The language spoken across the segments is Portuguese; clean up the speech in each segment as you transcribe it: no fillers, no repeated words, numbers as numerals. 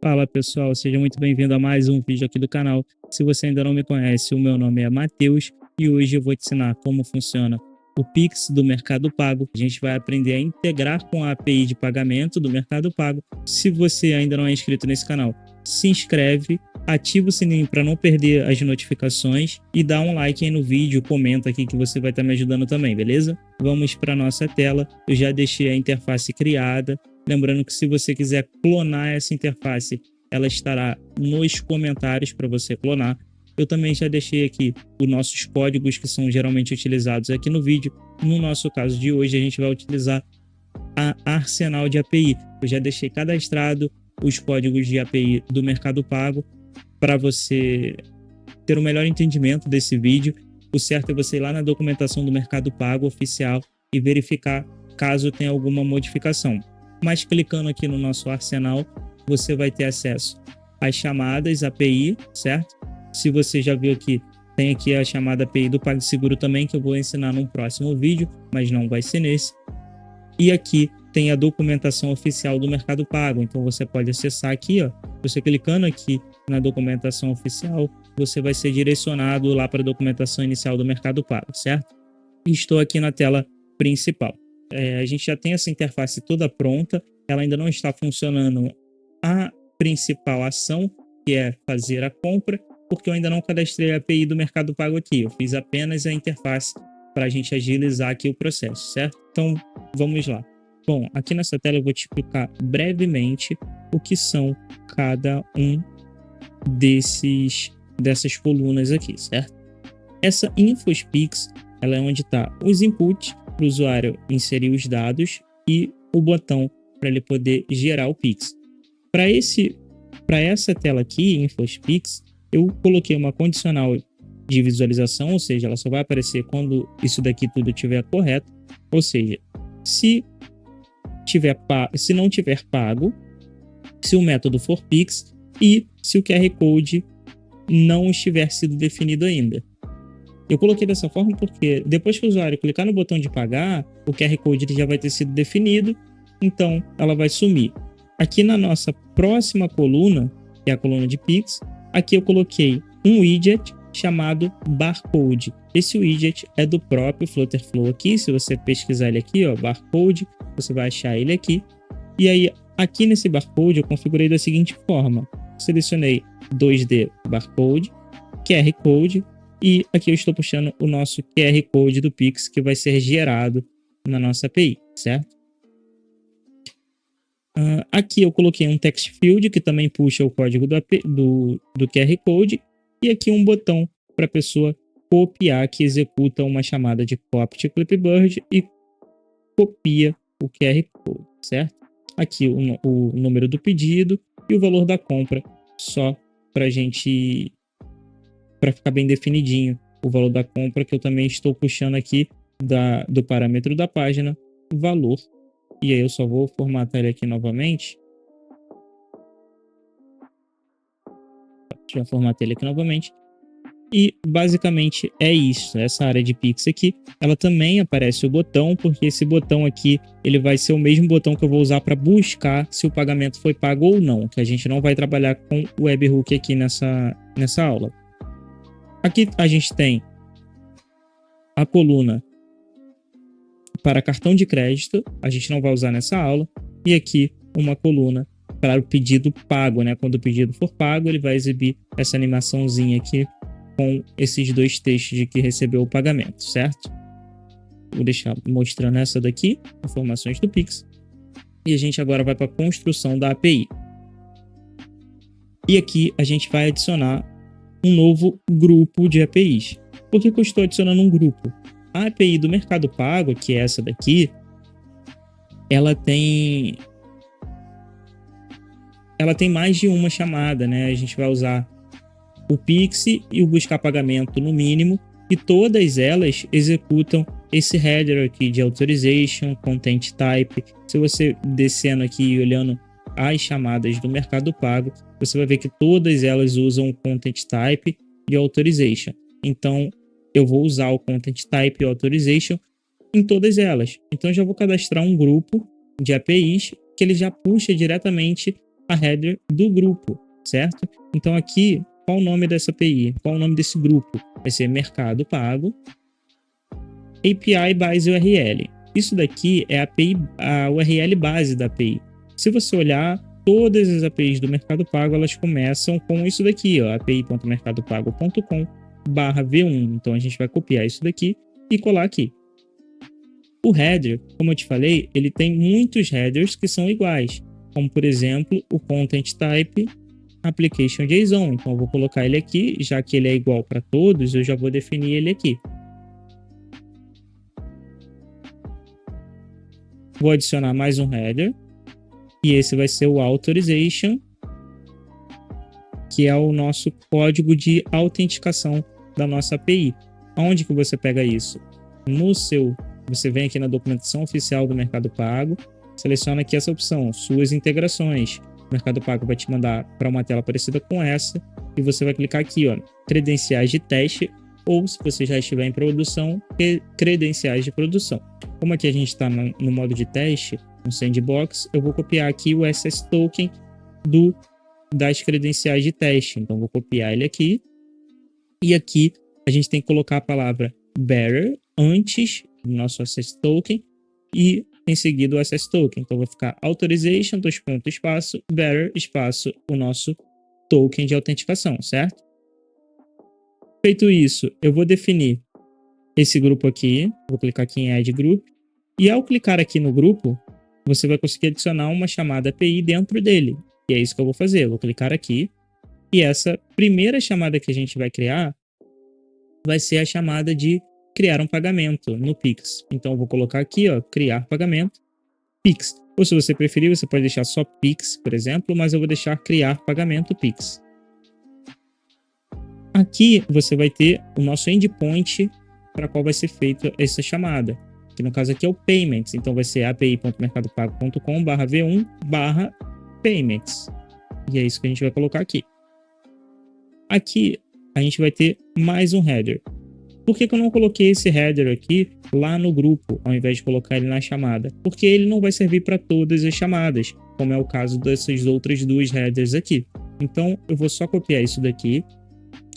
Fala pessoal, seja muito bem-vindo a mais um vídeo aqui do canal. Se você ainda não me conhece, o meu nome é Matheus e hoje eu vou te ensinar como funciona o Pix do Mercado Pago. A gente vai aprender a integrar com a API de pagamento do Mercado Pago. Se você ainda não é inscrito nesse canal, se inscreve, ativa o sininho para não perder as notificações e dá um like aí no vídeo, comenta aqui que você vai estar me ajudando também, beleza? Vamos para nossa tela, eu já deixei a interface criada. Lembrando que se você quiser clonar essa interface, ela estará nos comentários para você clonar. Eu também já deixei aqui os nossos códigos que são geralmente utilizados aqui no vídeo. No nosso caso de hoje, a gente vai utilizar a Arsenal de API. Eu já deixei cadastrado os códigos de API do Mercado Pago para você ter um melhor entendimento desse vídeo. O certo é você ir lá na documentação do Mercado Pago oficial e verificar caso tenha alguma modificação. Mas clicando aqui no nosso arsenal, você vai ter acesso às chamadas API, certo? Se você já viu aqui, tem aqui a chamada API do PagSeguro também, que eu vou ensinar num próximo vídeo, mas não vai ser nesse. E aqui tem a documentação oficial do Mercado Pago, então você pode acessar aqui, ó. Você clicando aqui na documentação oficial, você vai ser direcionado lá para a documentação inicial do Mercado Pago, certo? E estou aqui na tela principal. A gente já tem essa interface toda pronta, ela ainda não está funcionando a principal ação, que é fazer a compra, porque eu ainda não cadastrei a API do Mercado Pago aqui, eu fiz apenas a interface para a gente agilizar aqui o processo, certo? Então, vamos lá. Bom, aqui nessa tela eu vou te explicar brevemente o que são cada um dessas colunas aqui, certo? Essa InfoSpix, ela é onde está os inputs para o usuário inserir os dados e o botão para ele poder gerar o Pix. Para essa tela aqui, InfoSpix, eu coloquei uma condicional de visualização, ou seja, ela só vai aparecer quando isso daqui tudo estiver correto, ou seja, se não tiver pago, se o método for Pix e se o QR Code não estiver sido definido ainda. Eu coloquei dessa forma porque depois que o usuário clicar no botão de pagar, o QR Code já vai ter sido definido, então ela vai sumir. Aqui na nossa próxima coluna, que é a coluna de Pix, aqui eu coloquei um widget chamado Barcode. Esse widget é do próprio Flutterflow aqui, se você pesquisar ele aqui, ó, Barcode, você vai achar ele aqui. E aí, aqui nesse Barcode eu configurei da seguinte forma. Selecionei 2D Barcode, QR Code, e aqui eu estou puxando o nosso QR Code do Pix, que vai ser gerado na nossa API, certo? Aqui eu coloquei um text field, que também puxa o código do QR Code, e aqui um botão para a pessoa copiar, que executa uma chamada de copy to clipboard e copia o QR Code, certo? Aqui o número do pedido e o valor da compra, só para ficar bem definidinho o valor da compra, que eu também estou puxando aqui do parâmetro da página, valor. E aí eu só vou formatar ele aqui novamente. Já formatei ele aqui novamente. E basicamente é isso. Essa área de Pix aqui, ela também aparece o botão, porque esse botão aqui, ele vai ser o mesmo botão que eu vou usar para buscar se o pagamento foi pago ou não, que a gente não vai trabalhar com o webhook aqui nessa aula. Aqui a gente tem a coluna para cartão de crédito, a gente não vai usar nessa aula, e aqui uma coluna para o pedido pago, né? Quando o pedido for pago, ele vai exibir essa animaçãozinha aqui com esses dois textos de que recebeu o pagamento, certo? Vou deixar mostrando essa daqui, informações do Pix, e a gente agora vai para a construção da API. E aqui a gente vai adicionar um novo grupo de APIs. Por que eu estou adicionando um grupo? A API do Mercado Pago, que é essa daqui, ela tem mais de uma chamada, né? A gente vai usar o Pix e o buscar pagamento no mínimo, e todas elas executam esse header aqui de authorization, content type. Se você descendo aqui e olhando as chamadas do Mercado Pago, você vai ver que todas elas usam o content type e authorization. Então, eu vou usar o content type e authorization em todas elas. Então, eu já vou cadastrar um grupo de APIs que ele já puxa diretamente a header do grupo, certo? Então aqui, qual o nome dessa API? Qual o nome desse grupo? Vai ser Mercado Pago API Base URL. Isso daqui é a URL base da API. Se você olhar, todas as APIs do Mercado Pago, elas começam com isso daqui, ó, api.mercadopago.com/v1. Então a gente vai copiar isso daqui e colar aqui. O header, como eu te falei, ele tem muitos headers que são iguais, como por exemplo o Content Type Application JSON. Então eu vou colocar ele aqui, já que ele é igual para todos, eu já vou definir ele aqui. Vou adicionar mais um header, e esse vai ser o Authorization, que é o nosso código de autenticação da nossa API. Aonde que você pega isso? Você vem aqui na documentação oficial do Mercado Pago, seleciona aqui essa opção, suas integrações. O Mercado Pago vai te mandar para uma tela parecida com essa, e você vai clicar aqui, ó, credenciais de teste, ou se você já estiver em produção, credenciais de produção. Como aqui a gente está no modo de teste, no sandbox, eu vou copiar aqui o SS Token das credenciais de teste. Então, vou copiar ele aqui. E aqui a gente tem que colocar a palavra bearer antes do nosso SS Token e em seguida o SS Token. Então, vai ficar authorization, espaço, bearer, espaço, o nosso token de autenticação, certo? Feito isso, eu vou definir esse grupo aqui. Vou clicar aqui em Add Group. E ao clicar aqui no grupo, você vai conseguir adicionar uma chamada API dentro dele. E é isso que eu vou fazer. Eu vou clicar aqui. E essa primeira chamada que a gente vai criar vai ser a chamada de criar um pagamento no Pix. Então eu vou colocar aqui, ó, criar pagamento Pix. Ou se você preferir, você pode deixar só Pix, por exemplo, mas eu vou deixar criar pagamento Pix. Aqui você vai ter o nosso endpoint para qual vai ser feita essa chamada, que no caso aqui é o Payments. Então vai ser api.mercadopago.com/v1/payments. E é isso que a gente vai colocar aqui. Aqui a gente vai ter mais um header. Por que eu não coloquei esse header aqui lá no grupo, ao invés de colocar ele na chamada? Porque ele não vai servir para todas as chamadas, como é o caso dessas outras duas headers aqui. Então eu vou só copiar isso daqui.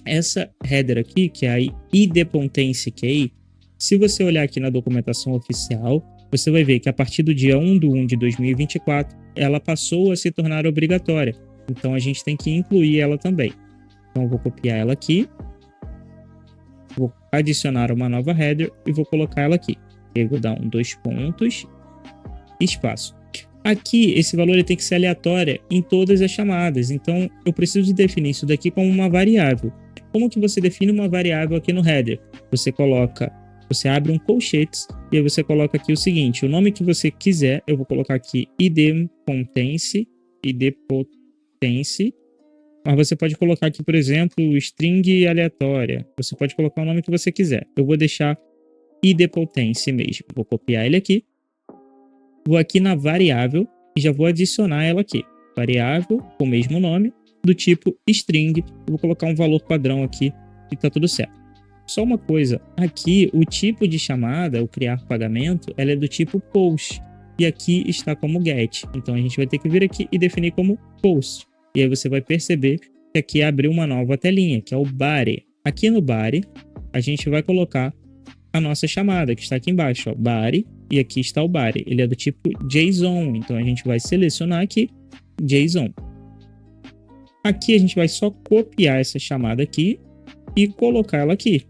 Essa header aqui, que é a iddependency key, se você olhar aqui na documentação oficial, você vai ver que a partir do dia 1/1/2024, ela passou a se tornar obrigatória. Então a gente tem que incluir ela também. Então eu vou copiar ela aqui, vou adicionar uma nova header e vou colocar ela aqui. Eu vou dar 2 pontos, espaço. Aqui, esse valor ele tem que ser aleatório em todas as chamadas. Então eu preciso definir isso daqui como uma variável. Como que você define uma variável aqui no header? Você abre um colchetes e aí você coloca aqui o seguinte, o nome que você quiser, eu vou colocar aqui iddependency, mas você pode colocar aqui, por exemplo, string aleatória. Você pode colocar o nome que você quiser. Eu vou deixar iddependency mesmo. Vou copiar ele aqui. Vou aqui na variável e já vou adicionar ela aqui. Variável com o mesmo nome, do tipo string. Eu vou colocar um valor padrão aqui e tá tudo certo. Só uma coisa, aqui o tipo de chamada, o criar pagamento, ela é do tipo post. E aqui está como get. Então a gente vai ter que vir aqui e definir como post. E aí você vai perceber que aqui abriu uma nova telinha, que é o body. Aqui no body, a gente vai colocar a nossa chamada, que está aqui embaixo, ó, body. E aqui está o body. Ele é do tipo JSON. Então a gente vai selecionar aqui JSON. Aqui a gente vai só copiar essa chamada aqui e colocar ela aqui.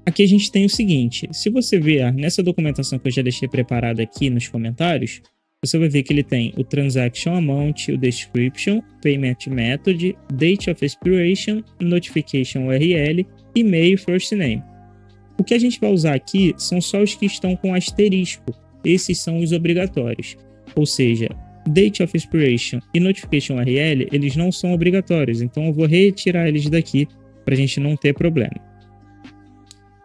Aqui a gente tem o seguinte, se você ver nessa documentação que eu já deixei preparada aqui nos comentários, você vai ver que ele tem o Transaction Amount, o Description, Payment Method, Date of Expiration, Notification URL, E-mail, First Name. O que a gente vai usar aqui são só os que estão com asterisco. Esses são os obrigatórios. Ou seja, Date of Expiration e Notification URL, eles não são obrigatórios. Então eu vou retirar eles daqui para a gente não ter problema.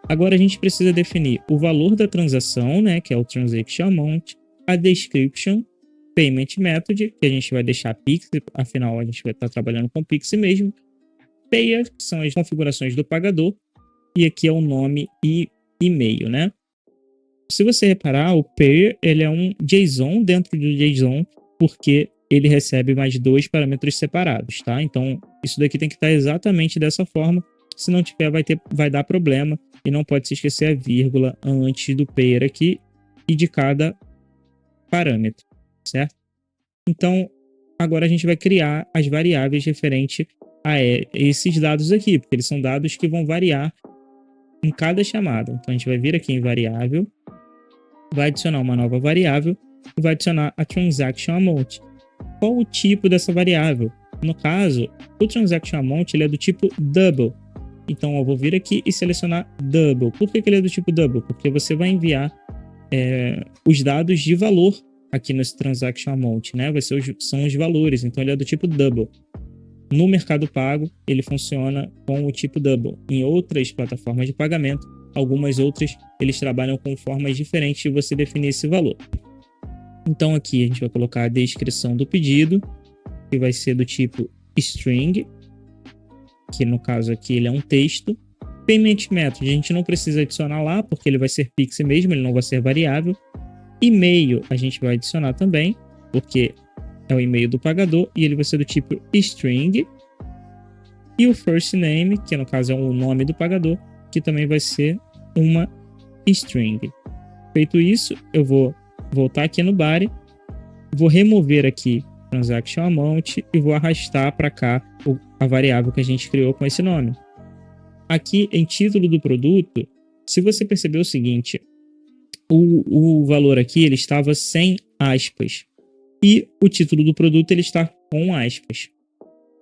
Agora a gente precisa definir o valor da transação, né, que é o Transaction Amount, a Description, Payment Method, que a gente vai deixar Pix, afinal a gente vai estar trabalhando com Pix mesmo. Payer, que são as configurações do pagador, e aqui é o nome e e-mail, né? Se você reparar, o Payer ele é um JSON dentro do JSON, porque ele recebe mais 2 parâmetros separados, tá? Então, isso daqui tem que estar exatamente dessa forma. Se não tiver, vai dar problema. E não pode se esquecer a vírgula antes do pair aqui e de cada parâmetro, certo? Então, agora a gente vai criar as variáveis referente a esses dados aqui, porque eles são dados que vão variar em cada chamada. Então, a gente vai vir aqui em variável, vai adicionar uma nova variável e vai adicionar a transaction amount. Qual o tipo dessa variável? No caso, o transaction amount ele é do tipo double. Então, eu vou vir aqui e selecionar double. Por que ele é do tipo double? Porque você vai enviar os dados de valor aqui nesse transaction amount, né? São os valores, então ele é do tipo double. No Mercado Pago, ele funciona com o tipo double. Em outras plataformas de pagamento, algumas outras, eles trabalham com formas diferentes de você definir esse valor. Então aqui a gente vai colocar a descrição do pedido, que vai ser do tipo string, que no caso aqui ele é um texto. Payment method, a gente não precisa adicionar lá, porque ele vai ser Pix mesmo, ele não vai ser variável. E-mail a gente vai adicionar também, porque é o e-mail do pagador, e ele vai ser do tipo string. E o first name, que no caso é o nome do pagador, que também vai ser uma string. Feito isso, eu vou voltar aqui no body, vou remover aqui transaction amount e vou arrastar para cá a variável que a gente criou com esse nome. Aqui em título do produto, se você perceber o seguinte, o valor aqui ele estava sem aspas e o título do produto ele está com aspas.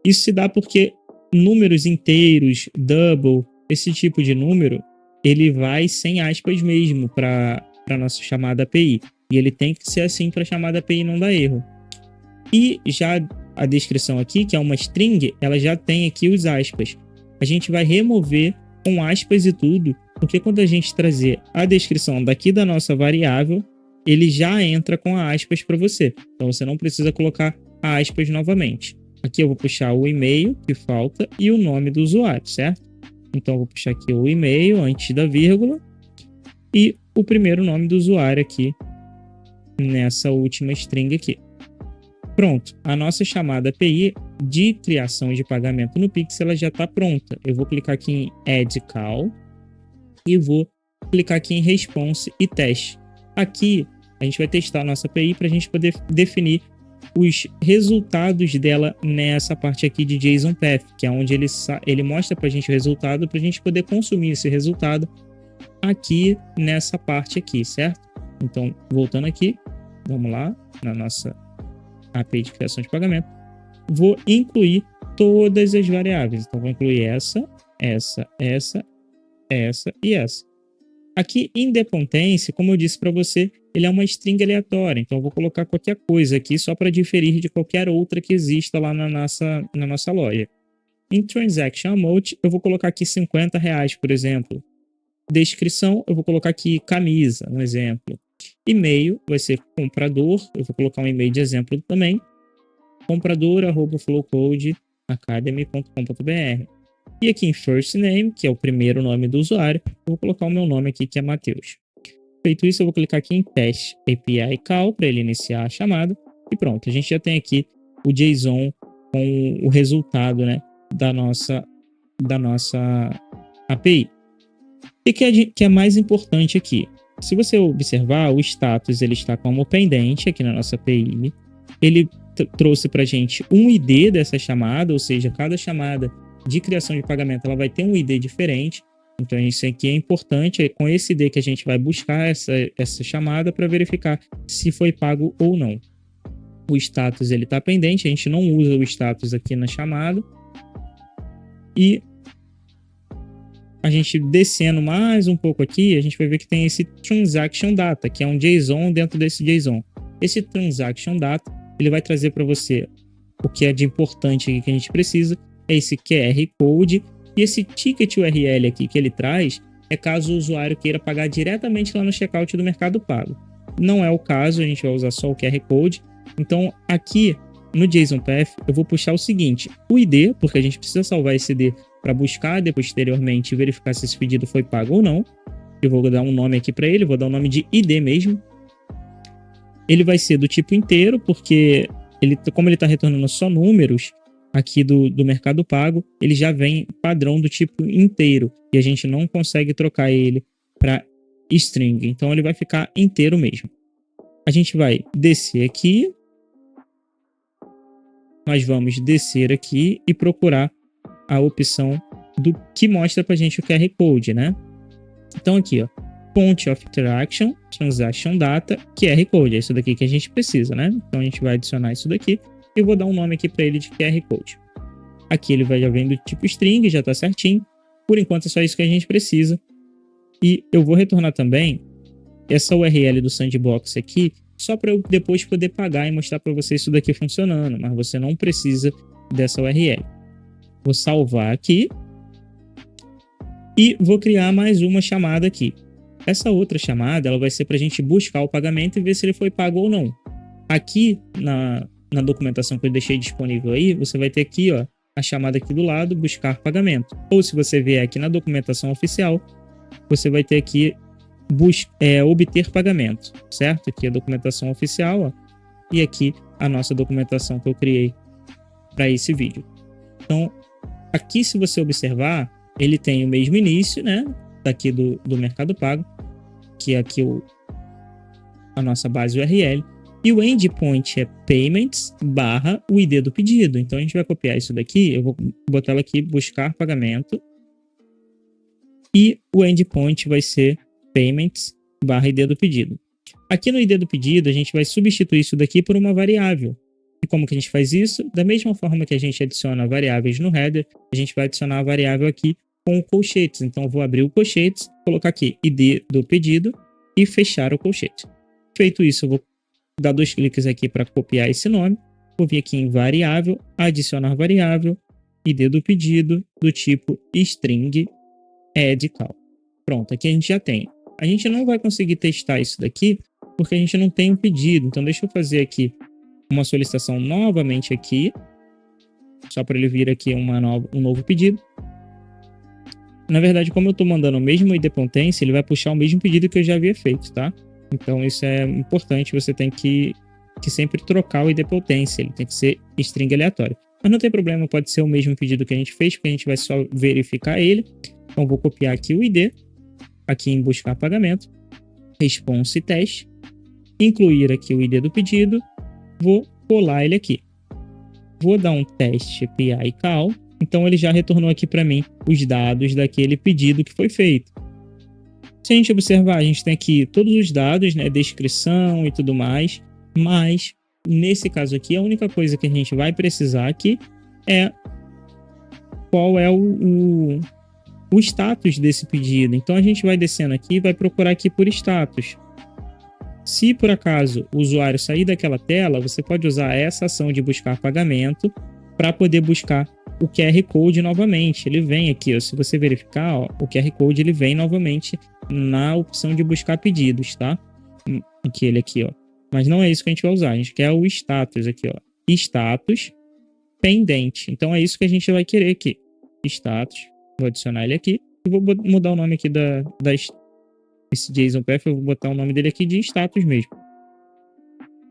Isso se dá porque números inteiros, double, esse tipo de número, ele vai sem aspas mesmo para a nossa chamada API. E ele tem que ser assim para a chamada API não dar erro. E já a descrição aqui, que é uma string, ela já tem aqui os aspas. A gente vai remover com aspas e tudo, porque quando a gente trazer a descrição daqui da nossa variável, ele já entra com aspas para você. Então você não precisa colocar aspas novamente. Aqui eu vou puxar o e-mail que falta e o nome do usuário, certo? Então eu vou puxar aqui o e-mail antes da vírgula e o primeiro nome do usuário aqui nessa última string aqui. Pronto, a nossa chamada API de criação de pagamento no Pix ela já está pronta. Eu vou clicar aqui em Add Call e vou clicar aqui em Response e Teste. Aqui a gente vai testar a nossa API para a gente poder definir os resultados dela nessa parte aqui de JSON Path, que é onde ele mostra para a gente o resultado para a gente poder consumir esse resultado aqui nessa parte aqui, certo? Então, voltando aqui, vamos lá na nossa API de criação de pagamento. Vou incluir todas as variáveis. Então, vou incluir essa e essa. Aqui, independência, como eu disse para você, ele é uma string aleatória. Então, eu vou colocar qualquer coisa aqui só para diferir de qualquer outra que exista lá na nossa loja. Em Transaction Amount, eu vou colocar aqui R$50, por exemplo. Descrição, eu vou colocar aqui camisa, um exemplo. E-mail vai ser comprador, eu vou colocar um e-mail de exemplo também, comprador@flowcodeacademy.com.br. E aqui em first name, que é o primeiro nome do usuário, eu vou colocar o meu nome aqui, que é Matheus. Feito isso, eu vou clicar aqui em Test API Call para ele iniciar a chamada. E pronto, a gente já tem aqui o JSON com o resultado, né, da nossa API. O que é mais importante aqui? Se você observar, o status ele está como pendente aqui na nossa API. Ele trouxe para a gente um ID dessa chamada, ou seja, cada chamada de criação de pagamento ela vai ter um ID diferente. Então, isso aqui é importante. É com esse ID que a gente vai buscar essa chamada para verificar se foi pago ou não. O status ele está pendente, a gente não usa o status aqui na chamada. E a gente descendo mais um pouco aqui, a gente vai ver que tem esse Transaction Data, que é um JSON dentro desse JSON. Esse Transaction Data, ele vai trazer para você o que é de importante aqui que a gente precisa, é esse QR Code e esse Ticket URL aqui que ele traz, é caso o usuário queira pagar diretamente lá no checkout do Mercado Pago. Não é o caso, a gente vai usar só o QR Code. Então, aqui no JSON Path, eu vou puxar o seguinte, o ID, porque a gente precisa salvar esse ID para buscar posteriormente e verificar se esse pedido foi pago ou não. Eu vou dar um nome aqui para ele, vou dar o nome de ID mesmo. Ele vai ser do tipo inteiro, porque como ele está retornando só números aqui do Mercado Pago, ele já vem padrão do tipo inteiro e a gente não consegue trocar ele para string. Então ele vai ficar inteiro mesmo. A gente vai descer aqui. Nós vamos descer aqui e procurar a opção do que mostra para a gente o QR Code, né? Então aqui, ó, Point of Interaction, Transaction Data, QR Code. É isso daqui que a gente precisa, né? Então a gente vai adicionar isso daqui e vou dar um nome aqui para ele de QR Code. Aqui ele vai já vem do tipo string, já está certinho. Por enquanto é só isso que a gente precisa. E eu vou retornar também essa URL do Sandbox aqui, só para eu depois poder pagar e mostrar para vocês isso daqui funcionando, mas você não precisa dessa URL. Vou salvar aqui e vou criar mais uma chamada aqui. Essa outra chamada ela vai ser para a gente buscar o pagamento e ver se ele foi pago ou não. Aqui na documentação que eu deixei disponível aí, você vai ter aqui, ó, a chamada aqui do lado, buscar pagamento. Ou se você vier aqui na documentação oficial, você vai ter aqui obter pagamento, certo? Aqui a documentação oficial, ó, e aqui a nossa documentação que eu criei para esse vídeo. Então, aqui se você observar, ele tem o mesmo início, né? Daqui do Mercado Pago, que é aqui a nossa base URL. E o endpoint é payments / o ID do pedido. Então a gente vai copiar isso daqui, eu vou botar ela aqui, buscar pagamento. E o endpoint vai ser payments / ID do pedido. Aqui no ID do pedido, a gente vai substituir isso daqui por uma variável. E como que a gente faz isso? Da mesma forma que a gente adiciona variáveis no header, a gente vai adicionar a variável aqui com o colchetes. Então eu vou abrir o colchetes, colocar aqui ID do pedido e fechar o colchete. Feito isso, eu vou dar 2 cliques aqui para copiar esse nome. Vou vir aqui em variável, adicionar variável, ID do pedido do tipo string add call. Pronto, aqui a gente já tem. A gente não vai conseguir testar isso daqui porque a gente não tem um pedido. Então deixa eu fazer aqui uma solicitação novamente aqui, só para ele vir aqui um novo pedido. Na verdade, como eu estou mandando o mesmo idPotência, ele vai puxar o mesmo pedido que eu já havia feito, tá? Então isso é importante, você tem que sempre trocar o idPotência, ele tem que ser string aleatório. Mas não tem problema, pode ser o mesmo pedido que a gente fez, porque a gente vai só verificar ele. Então vou copiar aqui o ID, aqui em buscar pagamento, response teste, incluir aqui o ID do pedido, vou colar ele aqui. Vou dar um teste API call, então ele já retornou aqui para mim os dados daquele pedido que foi feito. Se a gente observar, a gente tem aqui todos os dados, né, descrição e tudo mais, mas nesse caso aqui, a única coisa que a gente vai precisar aqui é qual é o status desse pedido. Então a gente vai descendo aqui e vai procurar aqui por status. Se por acaso o usuário sair daquela tela, você pode usar essa ação de buscar pagamento para poder buscar o QR Code novamente. Ele vem aqui, ó, se você verificar, ó, o QR Code ele vem novamente na opção de buscar pedidos, tá? Aqui ele aqui, ó. Mas não é isso que a gente vai usar, a gente quer o status aqui, ó. Status pendente. Então é isso que a gente vai querer aqui. Status. Vou adicionar ele aqui e vou mudar o nome aqui esse JSON Path, eu vou botar o nome dele aqui de status mesmo.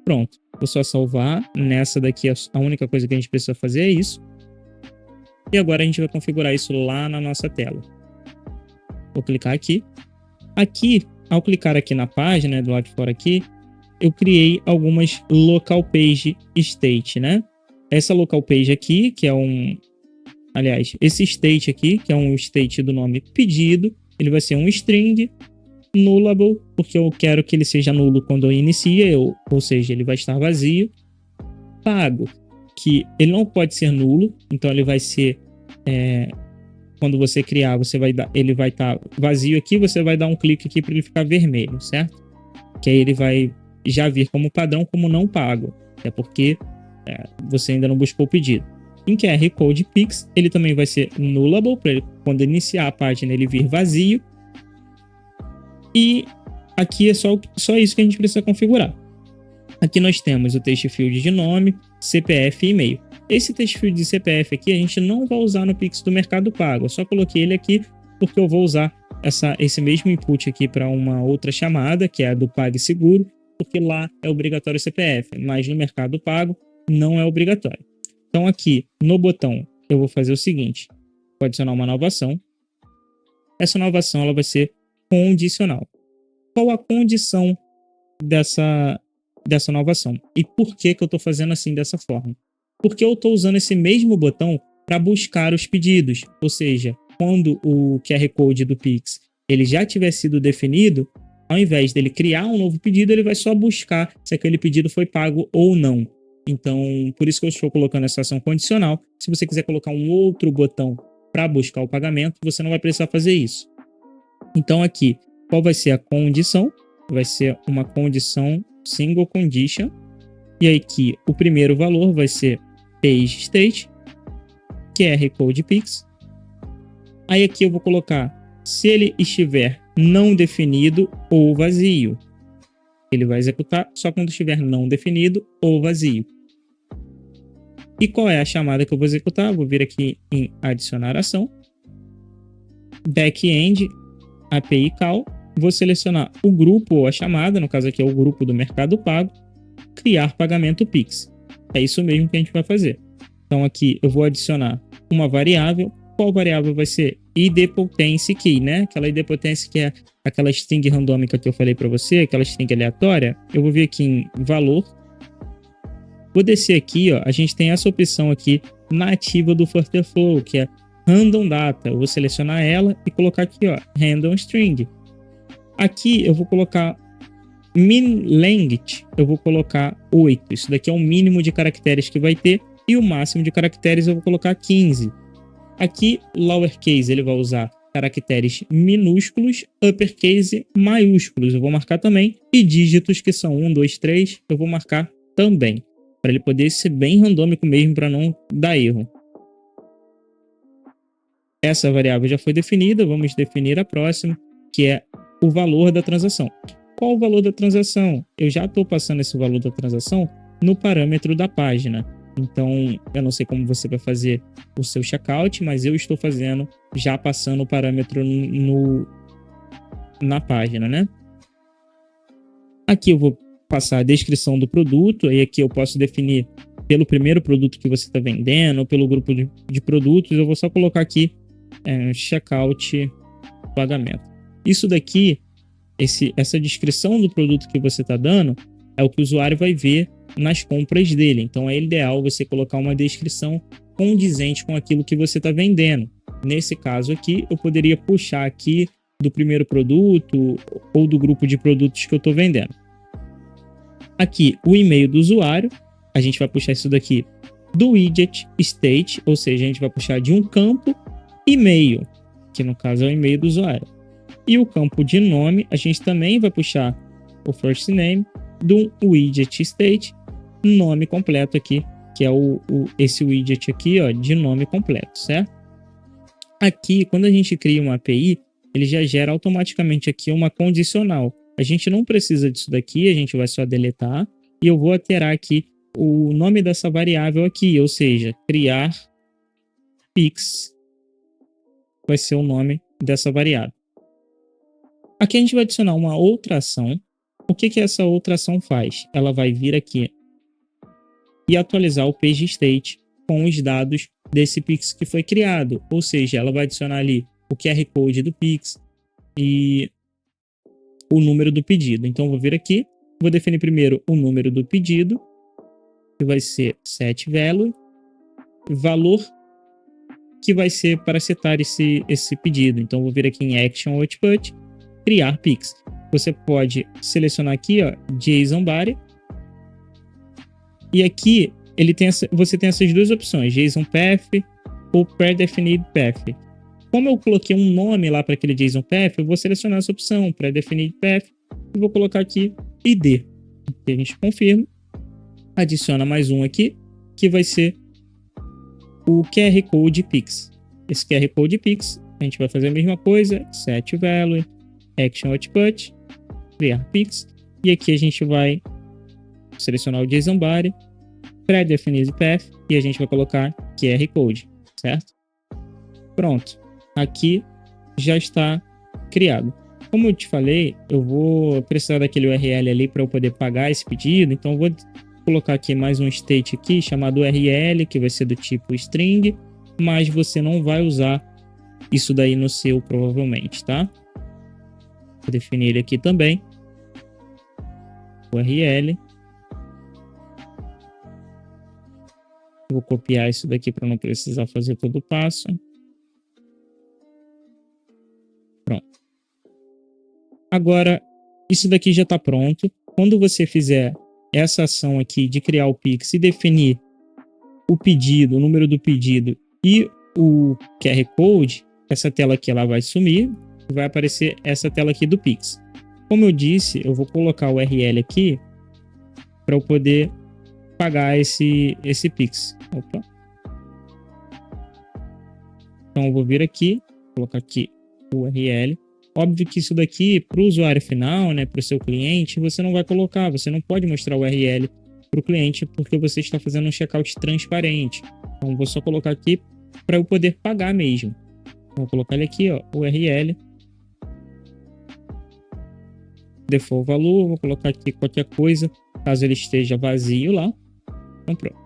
Pronto. Vou só salvar. Nessa daqui, a única coisa que a gente precisa fazer é isso. E agora a gente vai configurar isso lá na nossa tela. Vou clicar aqui. Aqui, ao clicar aqui na página, do lado de fora aqui, eu criei algumas local page state, né? Essa local page aqui, que é aliás, esse state aqui, que é um state do nome pedido, ele vai ser um string nullable, porque eu quero que ele seja nulo quando eu inicio, ou seja, ele vai estar vazio. Pago, que ele não pode ser nulo, então ele vai ser, quando você criar, ele vai estar vazio aqui, você vai dar um clique aqui para ele ficar vermelho, certo? Que aí ele vai já vir como padrão, como não pago, é porque você ainda não buscou o pedido. Em QR Code Pix, ele também vai ser nullable, para ele, quando iniciar a página ele vir vazio. E aqui é só isso que a gente precisa configurar. Aqui nós temos o text field de nome, CPF e e-mail. Esse text field de CPF aqui a gente não vai usar no Pix do Mercado Pago. Eu só coloquei ele aqui porque eu vou usar esse mesmo input aqui para uma outra chamada, que é a do PagSeguro, porque lá é obrigatório o CPF. Mas no Mercado Pago, não é obrigatório. Então aqui no botão eu vou fazer o seguinte, vou adicionar uma nova ação. Essa nova ação ela vai ser condicional. Qual a condição dessa nova ação? E por que eu estou fazendo assim dessa forma? Porque eu estou usando esse mesmo botão para buscar os pedidos. Ou seja, quando o QR Code do Pix ele já tiver sido definido, ao invés dele criar um novo pedido, ele vai só buscar se aquele pedido foi pago ou não. Então, por isso que eu estou colocando essa ação condicional. Se você quiser colocar um outro botão para buscar o pagamento, você não vai precisar fazer isso. Então aqui, qual vai ser a condição? Vai ser uma condição single condition. E aí aqui, o primeiro valor vai ser page state, QR Code Pix. Aí aqui eu vou colocar se ele estiver não definido ou vazio. Ele vai executar só quando estiver não definido ou vazio. E qual é a chamada que eu vou executar? Vou vir aqui em adicionar ação. Back-end API Call. Vou selecionar o grupo ou a chamada, no caso aqui é o grupo do Mercado Pago. Criar pagamento Pix. É isso mesmo que a gente vai fazer. Então aqui eu vou adicionar uma variável. Qual variável vai ser? idPotence Key, né? Aquela idPotence que é aquela string randômica que eu falei para você, aquela string aleatória. Eu vou vir aqui em valor. Vou descer aqui, ó. A gente tem essa opção aqui nativa do Flutterflow, que é Random Data. Eu vou selecionar ela e colocar aqui, ó, Random String. Aqui eu vou colocar min length, eu vou colocar 8. Isso daqui é o mínimo de caracteres que vai ter e o máximo de caracteres eu vou colocar 15. Aqui, lowercase, ele vai usar caracteres minúsculos, uppercase maiúsculos, eu vou marcar também. E dígitos, que são 1, 2, 3, eu vou marcar também. Para ele poder ser bem randômico mesmo, para não dar erro. Essa variável já foi definida, vamos definir a próxima, que é o valor da transação. Qual o valor da transação? Eu já estou passando esse valor da transação no parâmetro da página. Então, eu não sei como você vai fazer o seu checkout, mas eu estou fazendo, já passando o parâmetro na página, né? Aqui eu vou passar a descrição do produto, aí aqui eu posso definir pelo primeiro produto que você está vendendo, ou pelo grupo de produtos, eu vou só colocar aqui checkout pagamento. Isso daqui, essa descrição do produto que você está dando, é o que o usuário vai ver nas compras dele. Então é ideal você colocar uma descrição condizente com aquilo que você está vendendo. Nesse caso aqui, eu poderia puxar aqui do primeiro produto ou do grupo de produtos que eu estou vendendo. Aqui, o e-mail do usuário, a gente vai puxar isso daqui do widget state, ou seja, a gente vai puxar de um campo e-mail, que no caso é o e-mail do usuário. E o campo de nome, a gente também vai puxar o first name do widget state, nome completo aqui, que é esse widget aqui, ó, de nome completo, certo? Aqui, quando a gente cria uma API, ele já gera automaticamente aqui uma condicional. A gente não precisa disso daqui, a gente vai só deletar e eu vou alterar aqui o nome dessa variável aqui, ou seja, criar Pix vai ser o nome dessa variável. Aqui a gente vai adicionar uma outra ação. O que essa outra ação faz? Ela vai vir aqui e atualizar o page state com os dados desse Pix que foi criado. Ou seja, ela vai adicionar ali o QR Code do Pix e o número do pedido. Então, eu vou vir aqui, vou definir primeiro o número do pedido, que vai ser setValue, valor que vai ser para setar esse pedido. Então, eu vou vir aqui em Action Output, criar Pix. Você pode selecionar aqui, ó, JSON Body. E aqui você tem essas duas opções, JSON Path ou Predefined Path. Como eu coloquei um nome lá para aquele JSON Path, eu vou selecionar essa opção, Predefined Path, e vou colocar aqui ID. Aqui a gente confirma, adiciona mais um aqui, que vai ser o QR Code Pix. Esse QR Code Pix, a gente vai fazer a mesma coisa, setValue, Action Output, criar Pix, e aqui a gente vai selecionar o JSON Body, Predefined Path, e a gente vai colocar QR Code, certo? Pronto, aqui já está criado. Como eu te falei, eu vou precisar daquele URL ali para eu poder pagar esse pedido, então eu vou colocar aqui mais um state aqui chamado URL, que vai ser do tipo string, mas você não vai usar isso daí no seu, provavelmente, tá? Vou definir ele aqui também. URL. Vou copiar isso daqui para não precisar fazer todo o passo. Pronto. Agora, isso daqui já está pronto. Quando você fizer essa ação aqui de criar o Pix e definir o pedido, o número do pedido e o QR Code, essa tela aqui ela vai sumir e vai aparecer essa tela aqui do Pix. Como eu disse, eu vou colocar o URL aqui para eu poder pagar esse Pix. Opa. Então eu vou vir aqui, colocar aqui o URL. Óbvio que isso daqui, para o usuário final, né, para o seu cliente, você não vai colocar, você não pode mostrar o URL para o cliente porque você está fazendo um checkout transparente. Então vou só colocar aqui para eu poder pagar mesmo. Vou colocar ele aqui, ó, URL. Default valor, vou colocar aqui qualquer coisa, caso ele esteja vazio lá. Então pronto.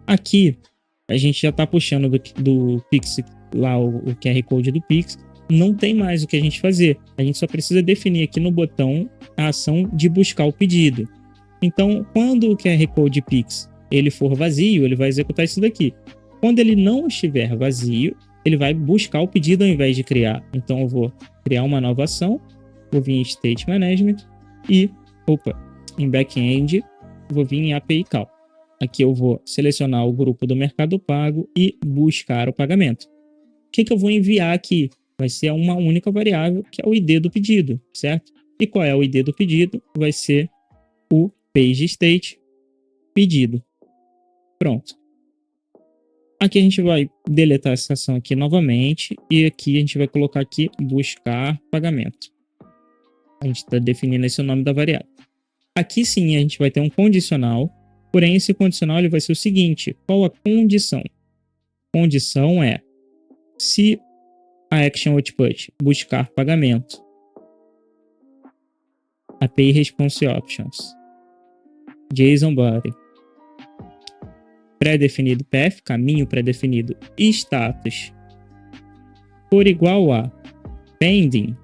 Aqui a gente já está puxando do Pix lá o QR Code do Pix. Não tem mais o que a gente fazer. A gente só precisa definir aqui no botão a ação de buscar o pedido. Então, quando o QR Code Pix ele for vazio, ele vai executar isso daqui. Quando ele não estiver vazio, ele vai buscar o pedido ao invés de criar. Então, eu vou criar uma nova ação, vou vir em State Management e, em Backend, vou vir em API Call. Aqui eu vou selecionar o grupo do Mercado Pago e buscar o pagamento. O que eu vou enviar aqui? Vai ser uma única variável, que é o ID do pedido, certo? E qual é o ID do pedido? Vai ser o PageState pedido. Pronto. Aqui a gente vai deletar essa ação aqui novamente e aqui a gente vai colocar aqui buscar pagamento. A gente está definindo esse nome da variável. Aqui sim a gente vai ter um condicional, porém esse condicional ele vai ser o seguinte, qual a condição? Condição é se a Action Output buscar pagamento, API Response Options, JSON Body, pré-definido path, caminho pré-definido, e status for igual a pending,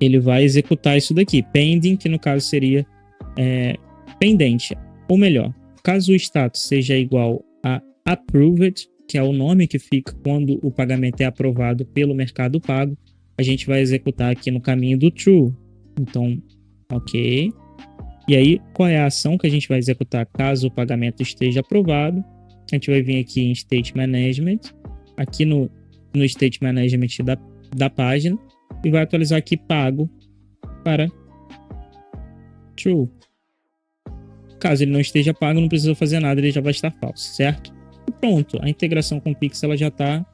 ele vai executar isso daqui. Pending, que no caso seria pendente. Ou melhor, caso o status seja igual a approved, que é o nome que fica quando o pagamento é aprovado pelo Mercado Pago, a gente vai executar aqui no caminho do true. Então, ok. E aí, qual é a ação que a gente vai executar caso o pagamento esteja aprovado? A gente vai vir aqui em State Management, aqui no State Management da página, e vai atualizar aqui pago para true. Caso ele não esteja pago, não precisa fazer nada, ele já vai estar falso, certo? E pronto, a integração com o Pix ela já está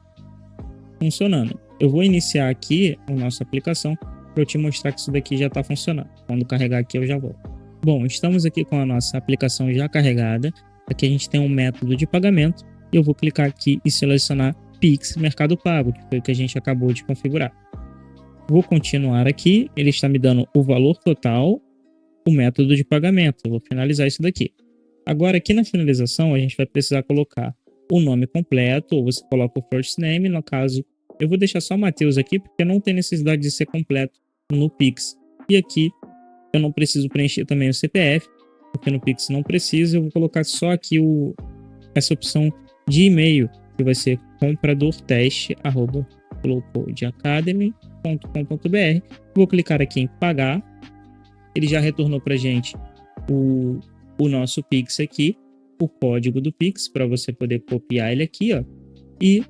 funcionando. Eu vou iniciar aqui a nossa aplicação para eu te mostrar que isso daqui já está funcionando. Quando carregar aqui eu já volto. Bom, estamos aqui com a nossa aplicação já carregada. Aqui a gente tem um método de pagamento e eu vou clicar aqui e selecionar Pix Mercado Pago, que foi o que a gente acabou de configurar. Vou continuar aqui, ele está me dando o valor total, o método de pagamento. Eu vou finalizar isso daqui. Agora aqui na finalização a gente vai precisar colocar o nome completo, ou você coloca o first name, no caso eu vou deixar só Matheus aqui porque não tem necessidade de ser completo no Pix. E aqui eu não preciso preencher também o CPF, porque no Pix não precisa, eu vou colocar só aqui essa opção de e-mail, que vai ser compradorteste@flowcodeacademy.com.br. Vou clicar aqui em pagar, ele já retornou para a gente o nosso Pix aqui, o código do Pix, para você poder copiar ele aqui, ó, e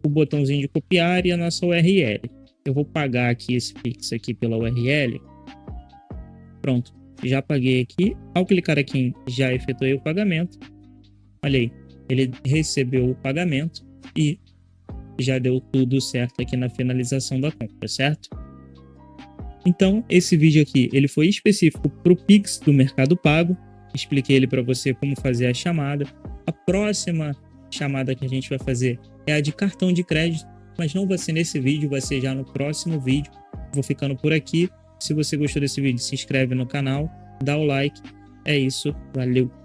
o botãozinho de copiar e a nossa URL. Eu vou pagar aqui esse Pix aqui pela URL. Pronto, já paguei aqui. Ao clicar aqui em já efetuei o pagamento, olha aí, ele recebeu o pagamento e já deu tudo certo aqui na finalização da compra, certo? Então, esse vídeo aqui, ele foi específico para o Pix do Mercado Pago. Expliquei ele para você como fazer a chamada. A próxima chamada que a gente vai fazer é a de cartão de crédito, mas não vai ser nesse vídeo, vai ser já no próximo vídeo. Vou ficando por aqui. Se você gostou desse vídeo, se inscreve no canal, dá o like. É isso, valeu!